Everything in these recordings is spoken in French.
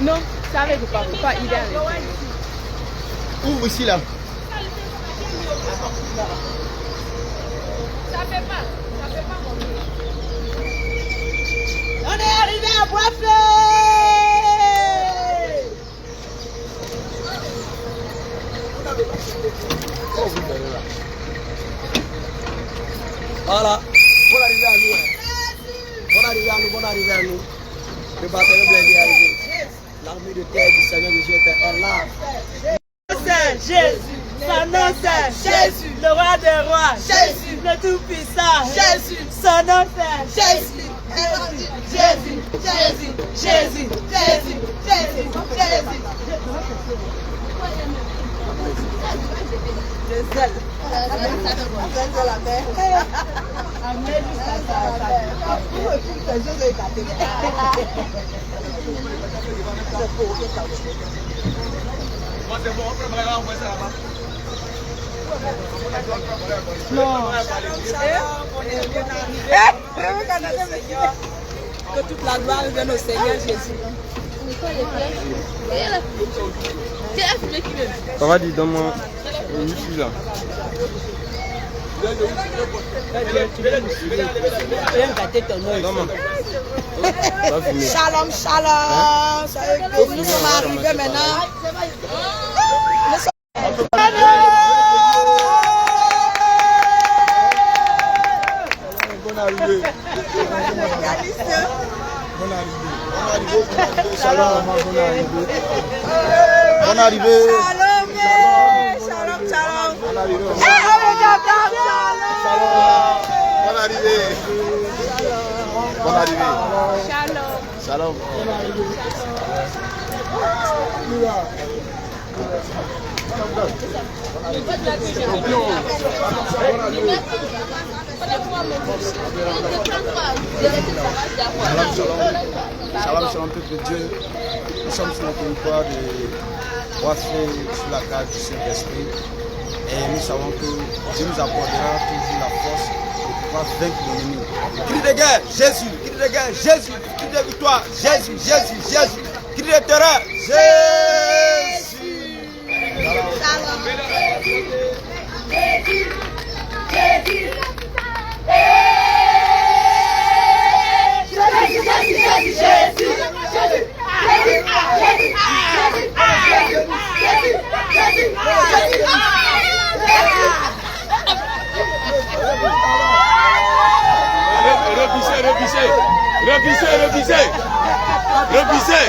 Non, ça avec le papa, il est avec. Où ici là? Ça fait pas mon nom. On est arrivé à Boisflé. Voilà. Bonne arrivée à nous. Bonne arrivée à nous, bonne arrivée à nous. Le bataillon blindé est arrivé. L'armée de terre du Seigneur Jésus est là. C'est Jésus. Son nom c'est Jésus. Le roi des rois. Jésus. Le tout-puissant. Jésus. Son nom c'est Jésus. Jésus. Jésus. Jésus. Jésus. Jésus. Jésus. Jésus. C'est bon, on peut me renvoyer ça là-bas. Non. Que toute la gloire revienne au Seigneur Jésus. Papa dit donne-moi une fille là. Shalom, shalom. Nous sommes arrivés maintenant. Bonne arrivée. Bonne arrivée. Shalom, bonne arrivée. Bonne arrivée. Shalom, shalom, shalom. Bonne arrivée. Bonne arrivée. Bonne arrivée. Shalom. Shalom. Shalom, shalom, peuple de Dieu. Nous sommes sur le territoire de Boisflé, sur la carte du Saint-Esprit. Et nous savons que Dieu nous apportera toujours la force pour pouvoir vaincre l'ennemi. Cri de guerre, Jésus. Cri de guerre, Jésus. Cri de victoire, Jésus, Jésus, Jésus. Cri de terreur, Jésus. Repissez.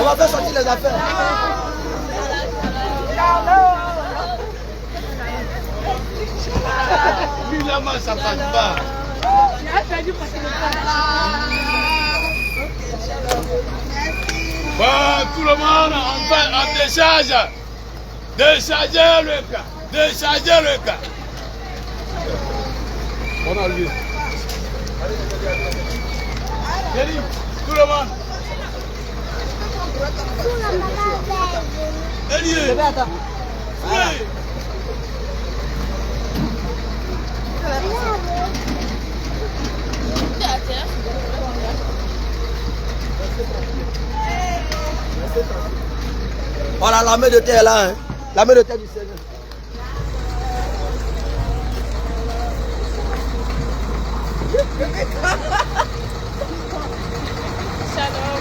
On va faire sortir les affaires. Lui la main ça passe pas. Bon, tout le monde en décharge. Déchargez le cas. Déchargez le cas. On a lui. Tout le monde. Elie. Oui. Voilà, la main de terre là, hein. La main de terre du Seigneur. Shalom.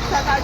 Ça va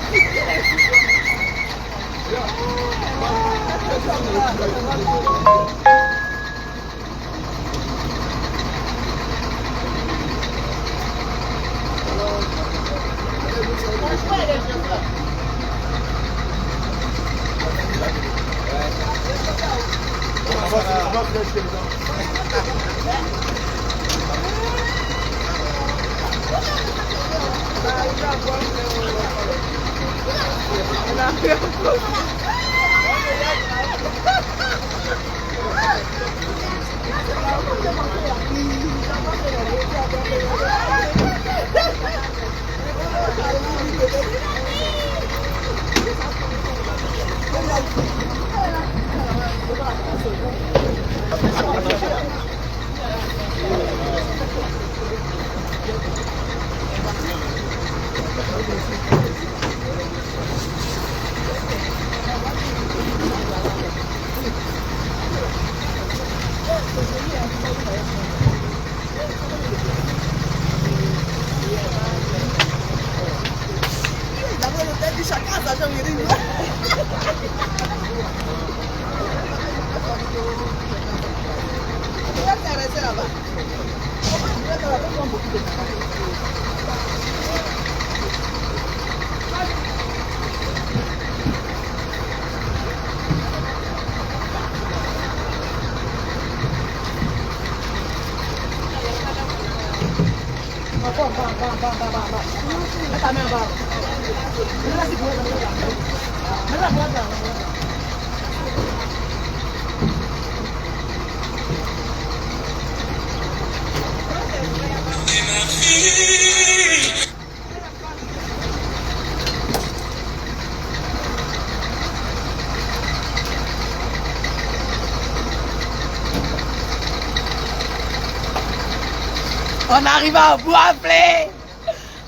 On arrive à Bois-Flé.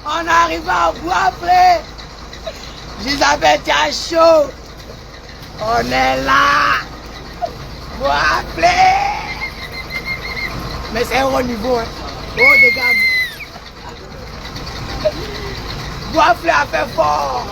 On arrive à Bois-Flé. Gisabeth, tu as chaud. On est là. Bois-Flé. Mais c'est un haut niveau. Hein. Haut de gamme. Bois-Flé a fait fort.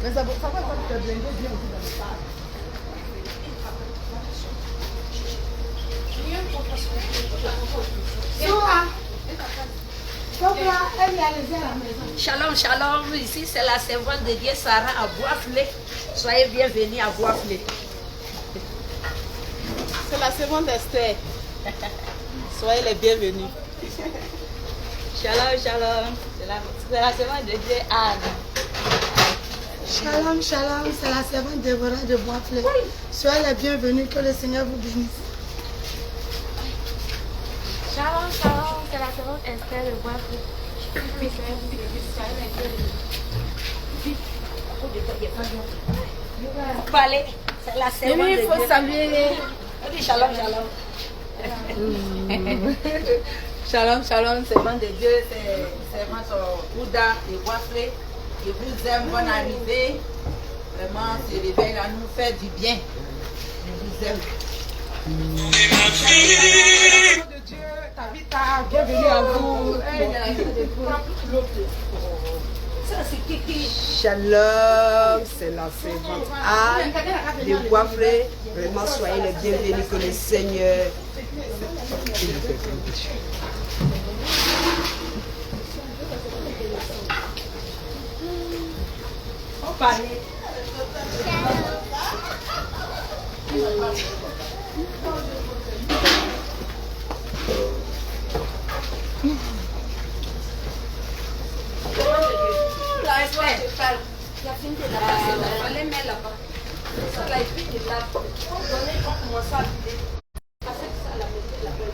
Mais ça va pas te blender bien aussi dans le stade. Shalom, shalom. Ici, c'est la servante de Dieu Sarah à Bois-Flé. Soyez bienvenus à Bois-Flé. C'est la servante d'Esther. Soyez les bienvenus. Shalom, shalom. C'est la servante de Dieu Anne. Shalom, shalom, c'est la servante Déborah de Bois-Flé. Soyez les bienvenus, que le Seigneur vous bénisse. Shalom, shalom, c'est la servante Esther de Bois-Flé. Parlez, c'est la servante de Dieu. Il faut saluer. On dit shalom, shalom. Shalom, shalom, Servante de Dieu, c'est servante Ouda de Bois-Flé. Je vous aime, bonne arrivée. Vraiment, ce réveil là nous fait du bien. Je vous aime. de Dieu, Tabitha, bienvenue à vous. Shalom, c'est la servante Anne de Bois-Flé. Vraiment, soyez les bienvenus, que le Seigneur. Fanny. Allez, mets là-bas. Ça, là, et puis, il lave. Donnez, on commence à vider. Passez ça à la maison, la belle.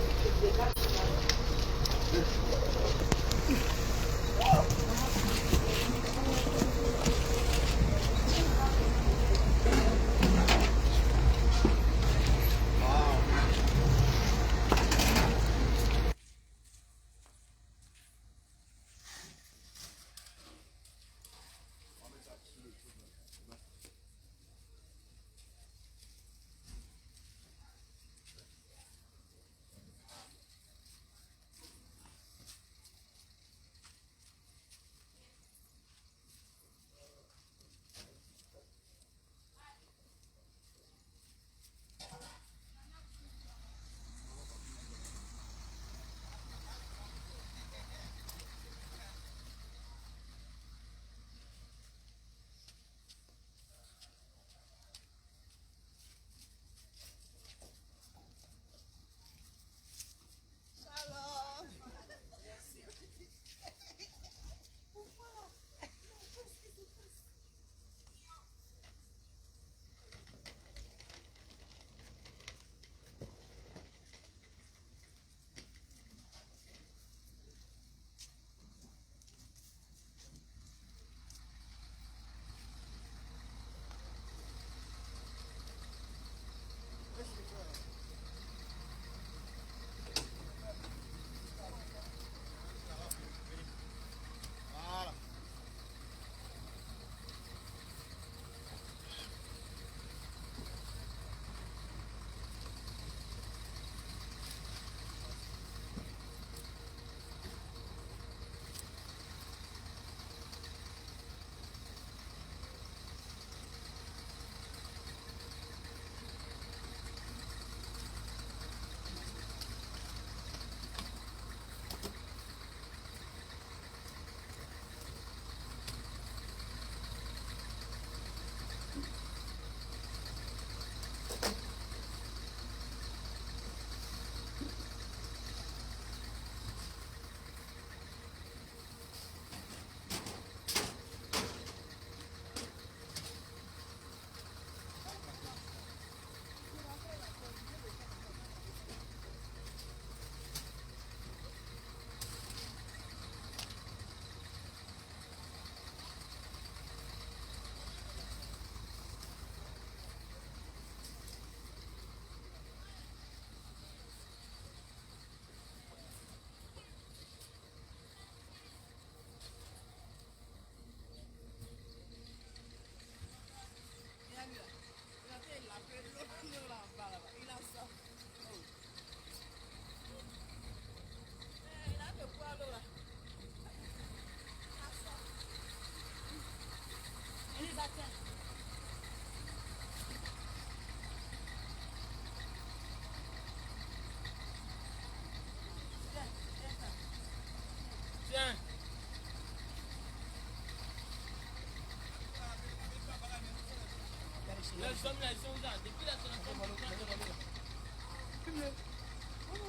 Les hommes là, ils sont là. Depuis là, ils sont en train de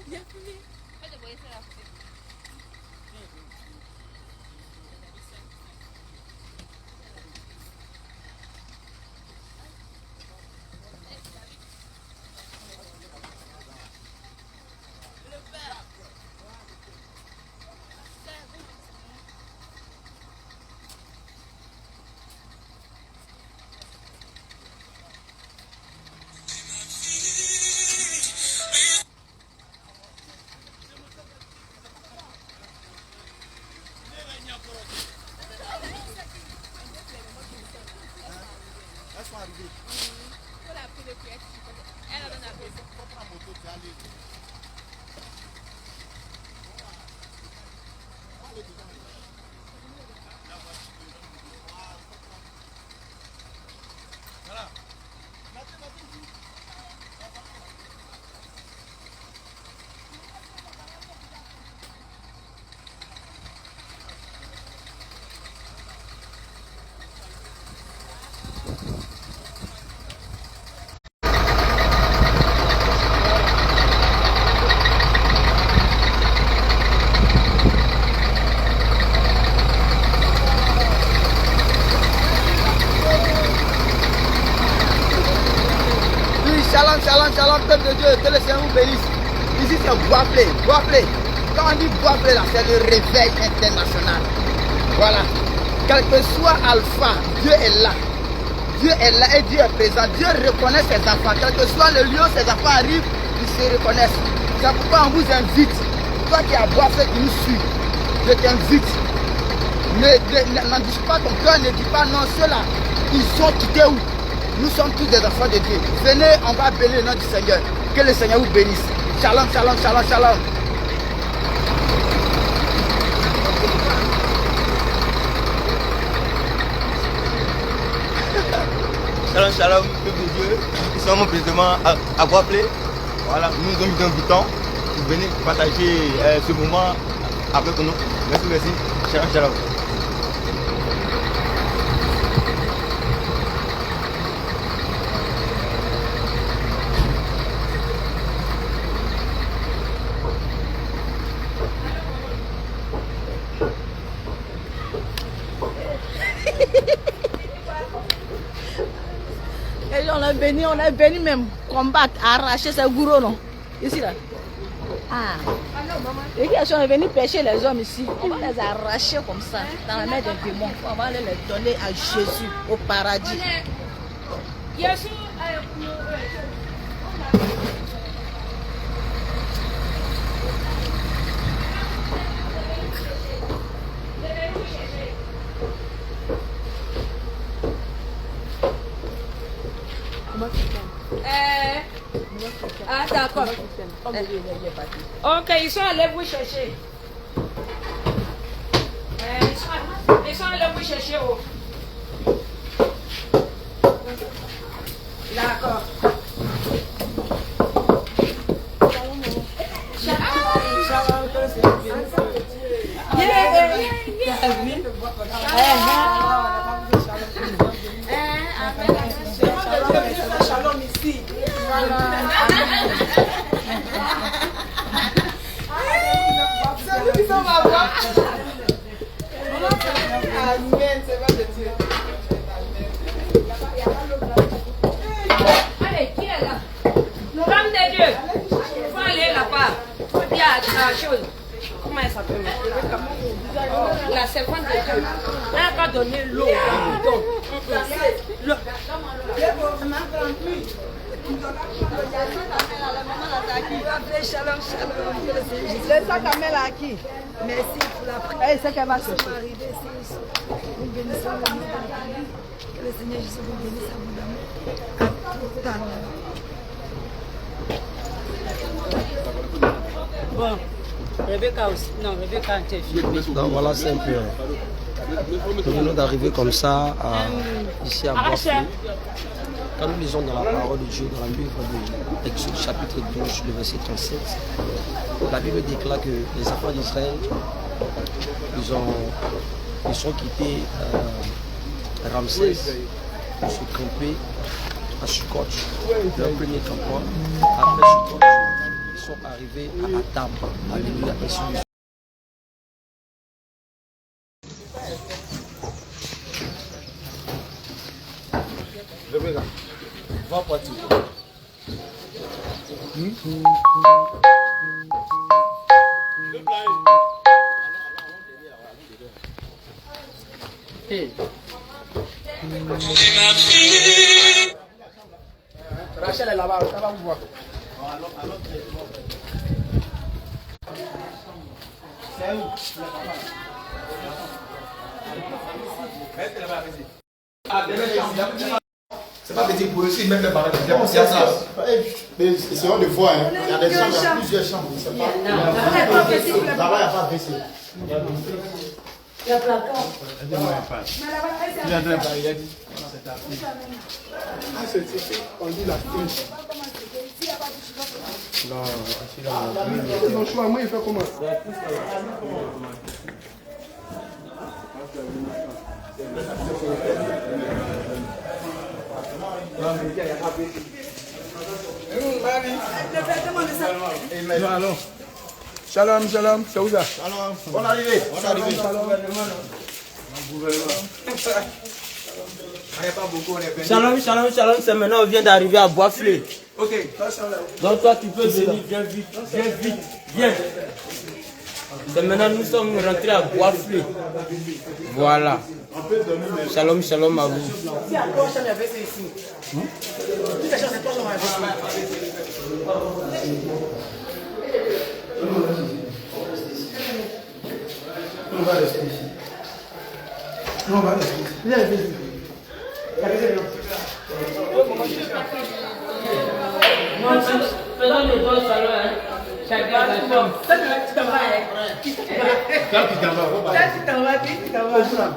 il y a fumé. Pas de voyer ça là. que le Seigneur vous bénisse. Ici c'est Bois-Plé. Bois-Plé. Quand on dit Bois-Plé là, c'est le réveil international. Voilà. Quel que soit Alpha, Dieu est là. Dieu est là et Dieu est présent. Dieu reconnaît ses enfants. Quel que soit le lieu où ses enfants arrivent, ils se reconnaissent. C'est pourquoi on vous invite. Toi qui as Bois-Plé qui nous suit, je t'invite. N'en dis pas ton cœur, ne dis pas non, ceux-là, ils sont quittés où? Nous sommes tous des enfants de Dieu. Venez, on va bénir le nom du Seigneur. Que le Seigneur vous bénisse. Shalom, shalom, shalom, shalom. Shalom, shalom, peuple de Dieu. Nous sommes présentement à Bois-Plé. Voilà, nous nous invitons. Venez partager ce moment avec nous. Merci, merci. Shalom, shalom. Et on a béni même combattre, arracher ces gourous, non? Ici là. Ah. Et qui sont venus pêcher les hommes ici. On va les arracher comme ça, dans la main des démons. On va les donner à Jésus au paradis. Ah d'accord. Ok, ils sont allés vous chercher. Ils sont allés vous chercher. Oh. D'accord. Shalom ici. Amen, c'est pas de Dieu. Allez, qui est là? Femme de Dieu. Il faut aller là-bas. Il y a la chose. Comment elle s'appelle? La servante de Dieu. Elle va donner l'eau. L'eau. Shalom, shalom. C'est ça qu'elle met là qui? Merci pour la prière. C'est qu'elle va se faire. Nous bénissons le nom de Dieu. Que le Seigneur Jésus vous bénisse abondamment. Bon, Rebecca aussi. Non, Rebecca était fille. Donc voilà, c'est un peu. Nous venons d'arriver comme ça ici à Bois-Plé. Quand nous lisons dans la parole de Dieu, dans le livre de Exode chapitre 12, le verset 37, la Bible déclare que les enfants d'Israël, ils sont quittés Ramsès pour se camper à Sukkot, leur premier campement. Après Sukkot, ils sont arrivés à Adam. Alléluia, et sur Rebecca, va partir. Hey. Rachel est là-bas, ça va vous voir. C'est où? C'est pas petit pour eux aussi, ils mettent les barrettes. C'est ça. Mais essayons de voir. Il y a des chambres, il y a plusieurs chambres. Là-bas, il n'y a pas de WC. Il y a placard. Il a dit. Ah, c'est on dit la triche. Non, je vois, moi, il fait comment? Allons. Shalom, shalom, c'est où ça? Shalom, bonne arrivée. Shalom, shalom. Shalom, shalom, shalom, c'est maintenant on vient d'arriver à Boisflé. Ok. Donc toi tu peux venir, viens vite, viens. C'est maintenant nous sommes rentrés à Boisflé. Voilà. Shalom, shalom à vous. Si à toi, je vais ici. Toute la chance, c'est toi, je On va rester ici. On va rester ici. Viens, viens. Non, faisons le bon salon, hein. Chacun sa chambre. Ça, tu t'en vas, hein. Quand tu t'en vas, Quand tu t'en vas, tu t'en vas.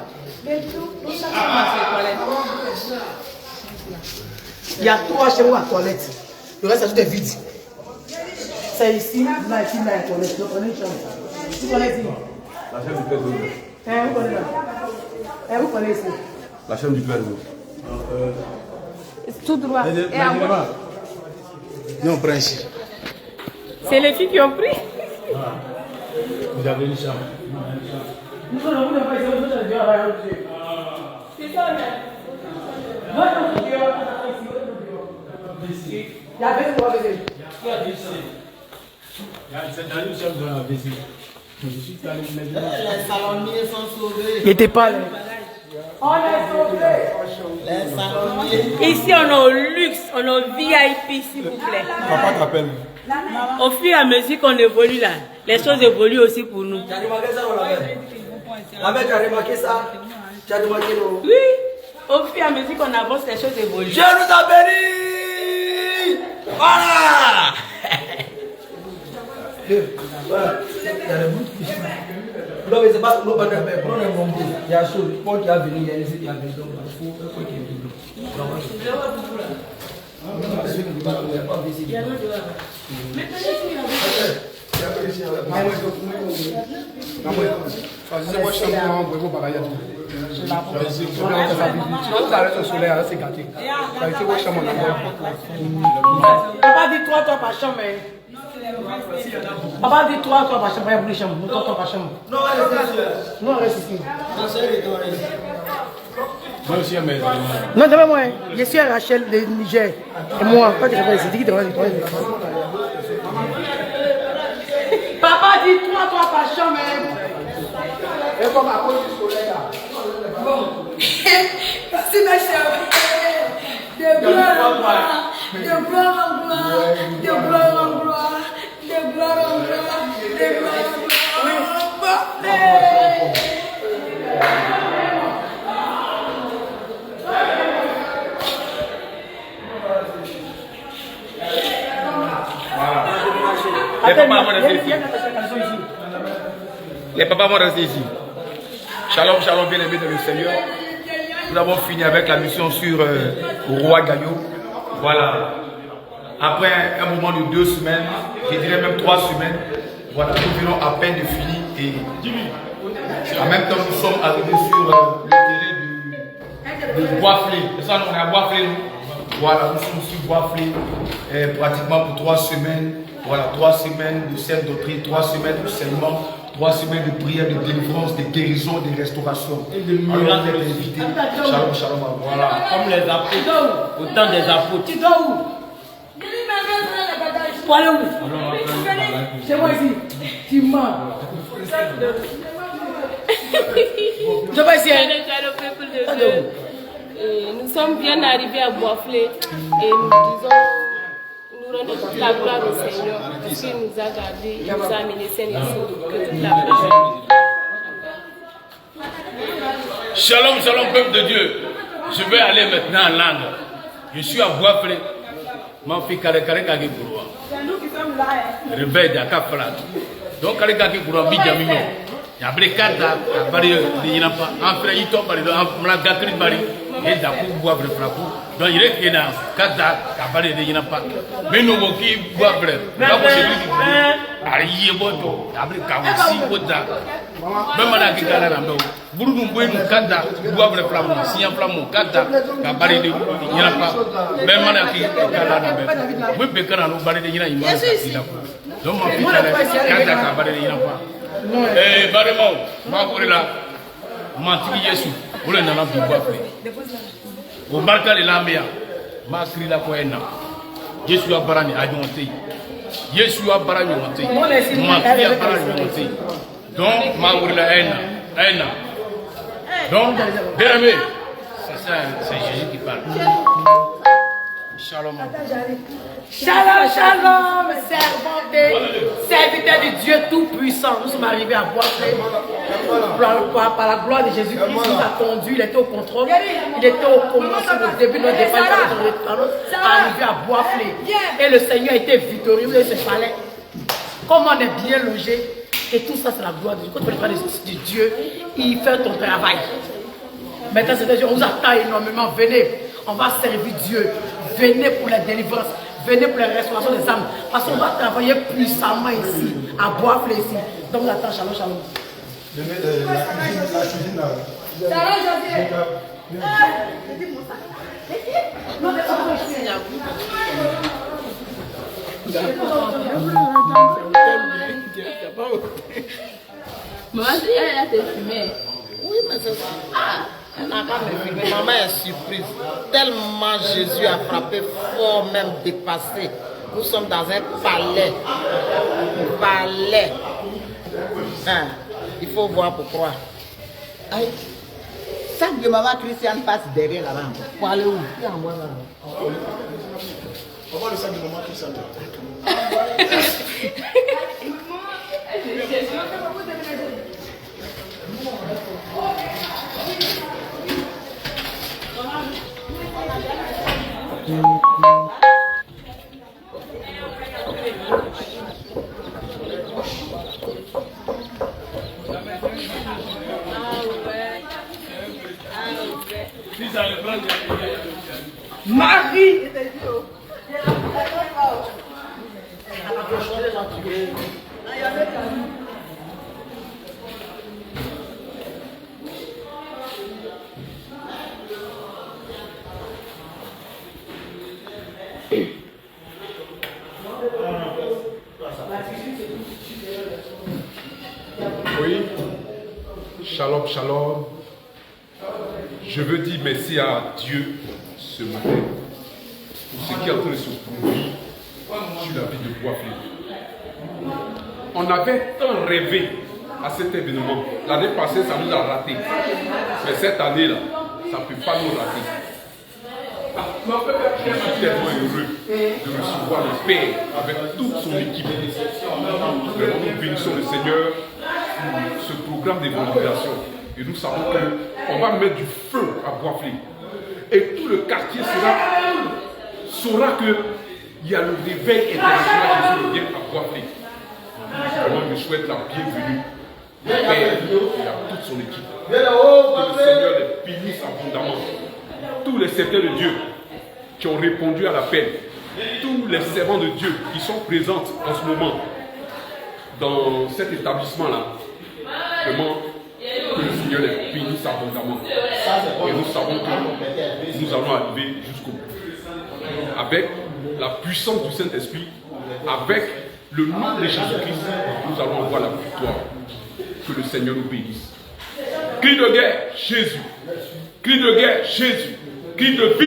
Il y a 3 chez moi à toilette. Le reste, tout est vide. C'est ici, là, il y a toilette. Vous prenez une chambre. Vous prenez ici. La chambre du père d'eau. Vous prenez là. Vous prenez ici. La chambre du père d'eau. Tout droit. Et à moi. Nous, on prend ici. C'est les filles qui ont pris. Vous avez une chambre. Nous sommes pas ici, nous sommes déjà là. C'est ça, mais. Il y a 20 fois baiser. C'est dans une chambre dans la WC. Je suis allé me mettre là. Les salonniers sont sauvés. Il n'était pas là. On est sauvés. Les salonniers. Ici, on est au luxe, on est au VIP, s'il vous plaît. Papa t'appelle. Au fur et à mesure qu'on évolue là, les choses évoluent aussi pour nous. Tu as remarqué ça, la mère, tu as remarqué ça? Tu as remarqué le... Oui, au fur et à mesure qu'on avance, les choses évoluent. Dieu nous a bénis. Voilà. Non, mais c'est pas l'eau, prenez un bon bout. Il y a chaud, Paul qui a venu, il y a ici, il y a venu, donc il faut qu'il y ait de l'eau. Papa dit 3 toi par chambre. Papa dit 3 toi par chambre. Il y a beaucoup de chambres. 3 toi par chambre. Non, reste ici. Moi aussi, à mes Non, demain, moi, je suis à Rachel de Niger. Et moi, pas que je vais ici. Dis qui te va dire. Papa dit 3 toi par chambre. Et comme à cause du soleil là. Bon. Merci ma chère. De gloire en gloire. De gloire en gloire. De gloire en gloire. De gloire en gloire. De gloire en gloire. Les papas vont rester ici. Shalom, shalom, bien aimés dans le Seigneur. Nous avons fini avec la mission sur Roi Gaillot. Voilà. Après un moment de 2 semaines, je dirais même 3 semaines, voilà, nous venons à peine de finir et en même temps nous sommes arrivés sur le terrain de Boisflé. C'est ça, on est à Boisflé, nous. Voilà, nous sommes sur Boisflé pratiquement pour 3 semaines. Voilà, 3 semaines de sainte doctrine, 3 semaines de serment, 3 semaines de prière, de délivrance, de guérison, de restauration. Et de miracles. Shalom, shalom. Voilà. Comme les apôtres, autant des apôtres. Tu dois où? Pour aller où? C'est moi ici. Tu mens. Je vais ici. Nous sommes bien arrivés à Boisflé et nous disons, nous rendons toute la gloire au Seigneur parce qu'il nous a gardés, il nous a amenés sains ici, que toute la gloire. Shalom, shalom, peuple de Dieu. Je vais aller maintenant en langue. Je suis à Boisflé. Ma fille Kare Kage Kouroua. Réveil d'Akafala. Donc Kare Kage Kouroua, Bidjamino. Il y a Brekada, Bari de Yinapa, en frère Yito, Bari, en Mlagatri Bari, et d'Akou Boivre Frapou. Donc il est qu'il y a Kata, Bari de Yinapa. Mais nous, qui Boivre, là où c'est lui qui dit, Aïe, Boto, Abri Kawasi, Bota. Même à la Kikala Rambo, Bourou Boué, Kata, Boivre Flamou, Sian Flamou, Kata, Bari de Yinapa. Même à la Kikala Rambo, oui, Bekana, Bari de Yinapa. Donc ma fille, Kata, Bari de Yinapa. Eh, Baremo, Makourela, Mantiki Yesu, vous le n'avez pas fait. Au Barca de l'Ambia, Masri la Koena, Yeshua Barani Adjonte, Yeshua Barani Monte, Mafia Barani Monte. Donc, Maourila Haine. Donc, Déramé, c'est Jésus qui parle. Shalom. Shalom, shalom, serviteurs de Dieu Tout-Puissant. Nous sommes arrivés à Bois-Fléau. Par la gloire de Jésus-Christ, il nous a conduit, il était au contrôle. Il était au commencement, au début de notre départ, arrivé à Bois-Fléau. Et le Seigneur était victorieux, il se fallait. Comme on est bien logé, et tout ça c'est la gloire de Dieu. Quand tu fais le travail de Dieu, il fait ton travail. Maintenant, c'est Dieu, on vous attend énormément. Venez, on va servir Dieu. Venez pour la délivrance. Venez pour la restauration des âmes. Parce qu'on va travailler puissamment ici, à Bois-Fléau ici. Donc, on attend, shalom, shalom. La cuisine là. Shalom, José. Maman, elle a te fumé. Oui, mais c'est ça. Ah, elle n'a pas me filmer. Maman est surprise. Tellement Jésus a frappé fort, même dépassé. Nous sommes dans un palais. Palais. Hein, il faut voir pourquoi. Aïe. Sac de maman Christiane passe derrière là-bas. Pour aller où? On va le sac de maman Christiane. Marie. Oui, shalom, shalom. Je veux dire merci à Dieu ce matin pour ce qui est en train de se produire sur la ville de Bois-Fléau. On avait tant rêvé à cet événement. L'année passée, ça nous a raté. Mais cette année-là, ça ne peut pas nous rater. Je suis tellement heureux de recevoir le Père avec toute son équipe. Vraiment, nous bénissons le Seigneur pour ce programme d'évangélisation. Et nous savons qu'on va mettre du feu à Bois-Fléau. Et tout le quartier saura qu'il y a le réveil international Jésus vient à Bois-Fléau. Vraiment, je souhaite la bienvenue au Père et à toute son équipe. Que le Seigneur les bénisse abondamment. Tous les serviteurs de Dieu qui ont répondu à l'appel, tous les servants de Dieu qui sont présents en ce moment dans cet établissement-là, vraiment, que le Seigneur les bénisse abondamment. Et nous savons que nous allons arriver jusqu'au bout. Avec la puissance du Saint-Esprit, avec le nom de Jésus-Christ, nous allons avoir la victoire. Que le Seigneur nous bénisse. Cri de guerre, Jésus. Cri de guerre, Jésus. Cri de vie.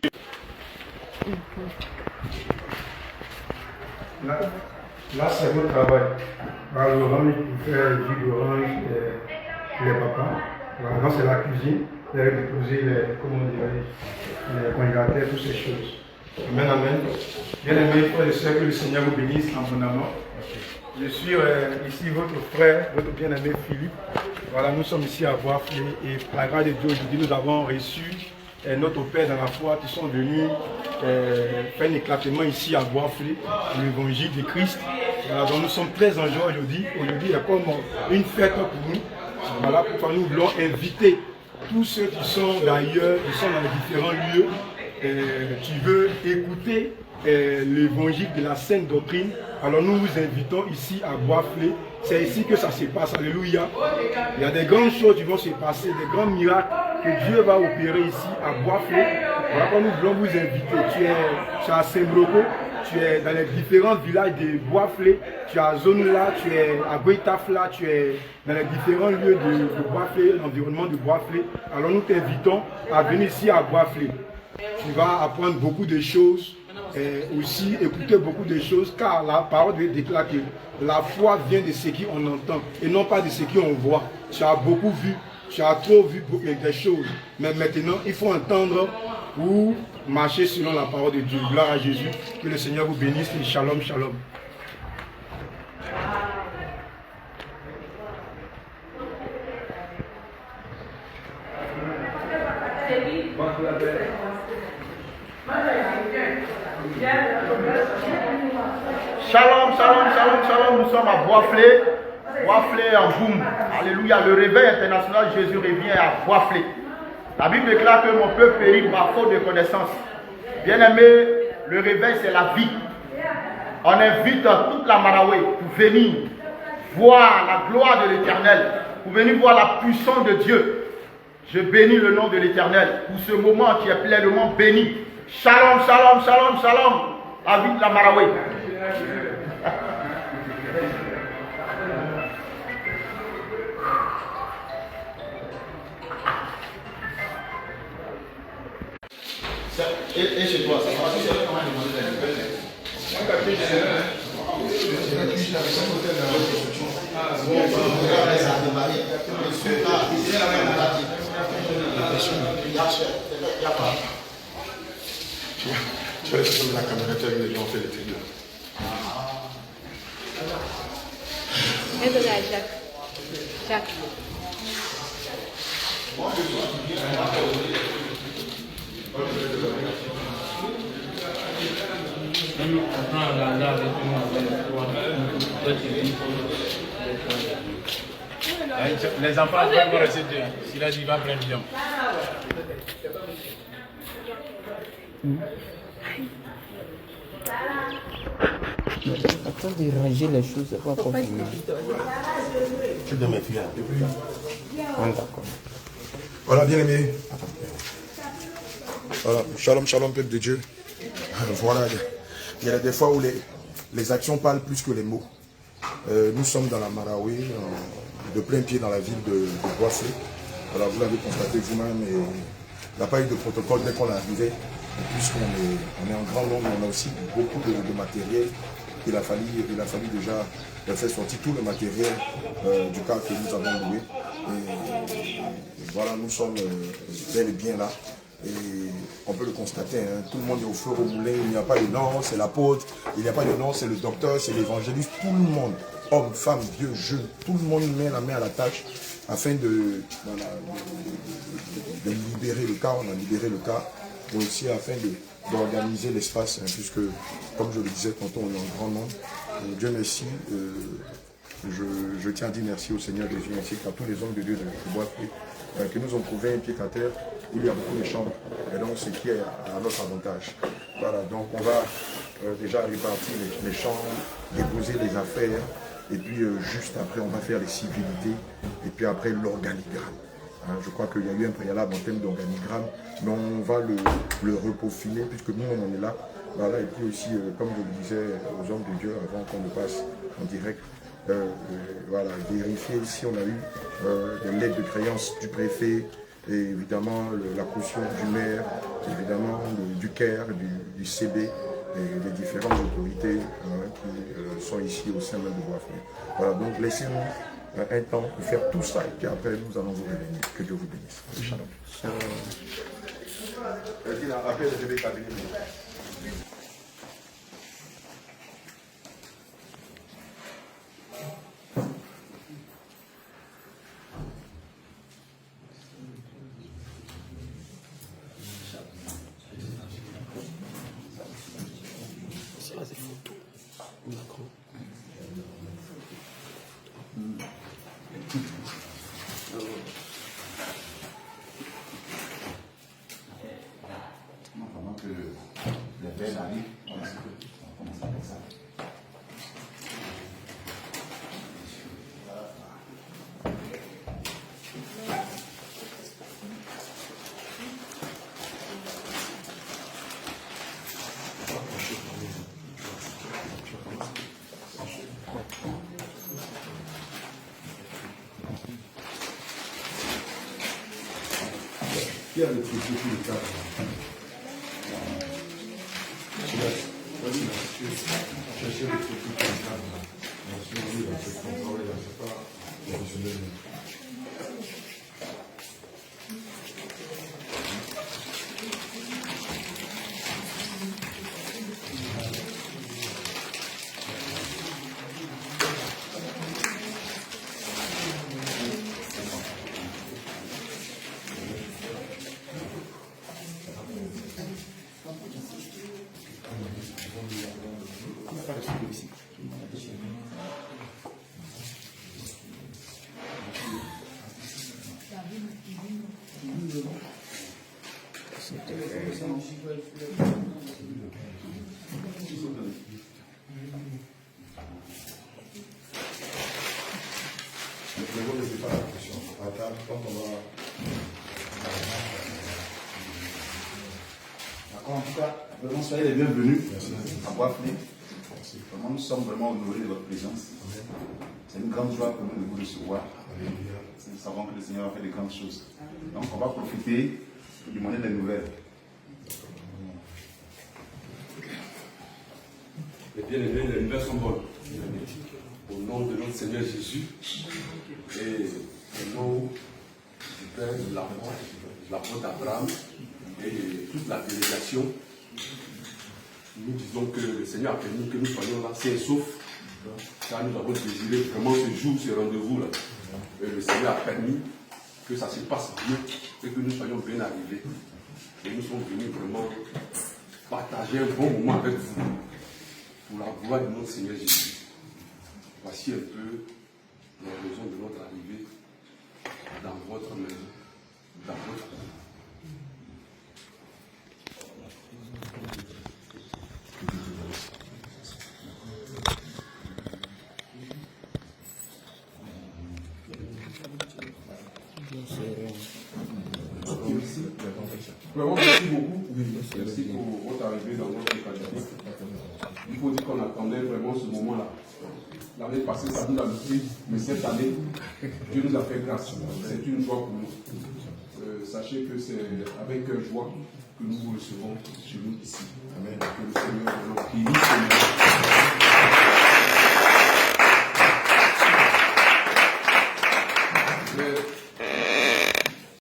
Là c'est votre travail. L'orange pour faire le jus d'orange et les papas. Là c'est la cuisine. Vous allez déposer les congélateurs, toutes ces choses. Amen, amen. Bien aimé, frère et sœurs, que le Seigneur vous bénisse abondamment. Je suis ici votre frère, votre bien-aimé Philippe. Voilà, nous sommes ici à Bois-Fléau et par la grâce de Dieu, aujourd'hui, nous avons reçu notre Père dans la foi qui sont venus faire un éclatement ici à Bois-Fléau, l'évangile de Christ. Voilà, donc nous sommes très en joie aujourd'hui. Aujourd'hui, il y a comme une fête pour nous. Voilà pourquoi nous voulons inviter tous ceux qui sont d'ailleurs, qui sont dans les différents lieux, qui veulent écouter l'évangile de la sainte doctrine. Alors nous vous invitons ici à Bois-Fléau. C'est ici que ça se passe. Alléluia. Il y a des grandes choses qui vont se passer, des grands miracles que Dieu va opérer ici à Bois-Fléau. Voilà pourquoi nous voulons vous inviter. Tu es à Saint-Broco, tu es dans les différents villages de Bois-Fléau, tu es à Zonula, tu es à Goïtafla, tu es dans les différents lieux de Bois-Fléau, l'environnement de Bois-Fléau. Alors nous t'invitons à venir ici à Bois-Fléau. Tu vas apprendre beaucoup de choses et aussi écouter beaucoup de choses, car la parole de Dieu déclare que la foi vient de ce qu'on entend et non pas de ce qu'on voit. Tu as beaucoup vu, tu as trop vu des choses, mais maintenant il faut entendre ou marcher selon la parole de Dieu. Gloire à Jésus. Que le Seigneur vous bénisse et shalom, shalom. Shalom, shalom, shalom, shalom. Nous sommes à Boisflé. Boisflé en boum. Alléluia. Le réveil international Jésus revient à Boisflé. La Bible déclare que mon peuple périt par faute de connaissance. Bien-aimé, le réveil c'est la vie. On invite toute la Maraoué pour venir voir la gloire de l'Éternel, pour venir voir la puissance de Dieu. Je bénis le nom de l'Éternel pour ce moment qui est pleinement béni. Shalom, shalom, shalom, shalom. La vie de la Maraoué. Et chez toi, ça va aussi, c'est comment demander la nouvelle. Tu vas laisser tomber la caméra, les gens fait les tribunes. Aide-la à Jacques. Jacques. Les enfants vont rester deux. S'il a dit, il va prendre bien. Attends de ranger les choses, c'est pas encore fini. Tu de mes filles. D'accord. Voilà, bien aimé. Voilà, shalom, shalom, peuple de Dieu. Voilà, il y a des fois où les actions parlent plus que les mots. Nous sommes dans la Maraoué, de plein pied dans la ville de Boisflé. Voilà, vous l'avez constaté vous-même, et il n'y a pas eu de protocole dès qu'on est arrivé. Puisqu'on est en grand nombre, on a aussi beaucoup de matériel. Il a fallu déjà faire sortir tout le matériel du car que nous avons loué. Et voilà, nous sommes bel et bien là. Et on peut le constater, hein, tout le monde est au feu au moulin, il n'y a pas de nom, c'est l'apôtre, il n'y a pas de nom, c'est le docteur, c'est l'évangéliste, tout le monde, hommes, femmes, vieux, jeunes, tout le monde met la main à la tâche afin de libérer le cas. On a libéré le cas, mais aussi afin d'organiser l'espace, hein, puisque, comme je le disais tantôt, on est en grand nombre. Et Dieu merci, je tiens à dire merci au Seigneur Jésus, ainsi qu'à tous les hommes de Dieu de Boisflé, que nous avons trouvé un pied à terre où il y a beaucoup de chambres, et donc ce qui est à notre avantage. Voilà, donc on va déjà répartir les chambres, déposer les affaires, et puis juste après on va faire les civilités, et puis après l'organigramme. Hein, je crois qu'il y a eu un préalable en termes d'organigramme, mais on va le repeaufiner puisque nous-mêmes on est là. Voilà, et puis aussi, comme je le disais aux hommes de Dieu avant qu'on ne passe en direct, voilà, vérifier si on a eu des lettres de créance du préfet, et évidemment la caution du maire, évidemment du CAIR, du CB, et les différentes autorités qui sont ici au sein même de Boisflé. Voilà, donc laissez-nous un temps pour faire tout ça, et puis après nous allons vous revenir. Que Dieu vous bénisse. Shalom. Après, je vais terminer. Qui a le truc sur le cadre? chercher le truc comme ça. Si on est dans ce travail, c'est pas professionnel. En tout cas, vraiment, soyez les bienvenus à Bois-Flé. Vraiment, nous sommes vraiment honorés de votre présence. C'est une grande joie pour nous de vous recevoir. Nous savons que le Seigneur a fait de grandes choses. Donc, on va profiter pour demander des nouvelles. Les bien-aimés, les nouvelles sont bonnes. Au nom de notre Seigneur Jésus et au nom du Père de l'apôtre Abraham et de toute la délégation, nous disons que le Seigneur a permis que nous soyons là, sains et saufs, car nous avons désiré vraiment ce jour, ce rendez-vous-là. Le Seigneur a permis que ça se passe bien et que nous soyons bien arrivés. Et nous sommes venus vraiment partager un bon moment avec vous pour la gloire de notre Seigneur Jésus. Voici un peu la raison de notre arrivée dans votre maison, dans votre vie. Vraiment, merci beaucoup. Merci pour votre arrivée dans notre qualité. Il faut dire qu'on attendait vraiment ce moment-là. L'année passée, ça nous a pris, mais cette année, Dieu nous a fait grâce. C'est une joie pour nous. Sachez que c'est avec joie que nous vous recevons chez nous ici. Amen. Que le Seigneur nous prie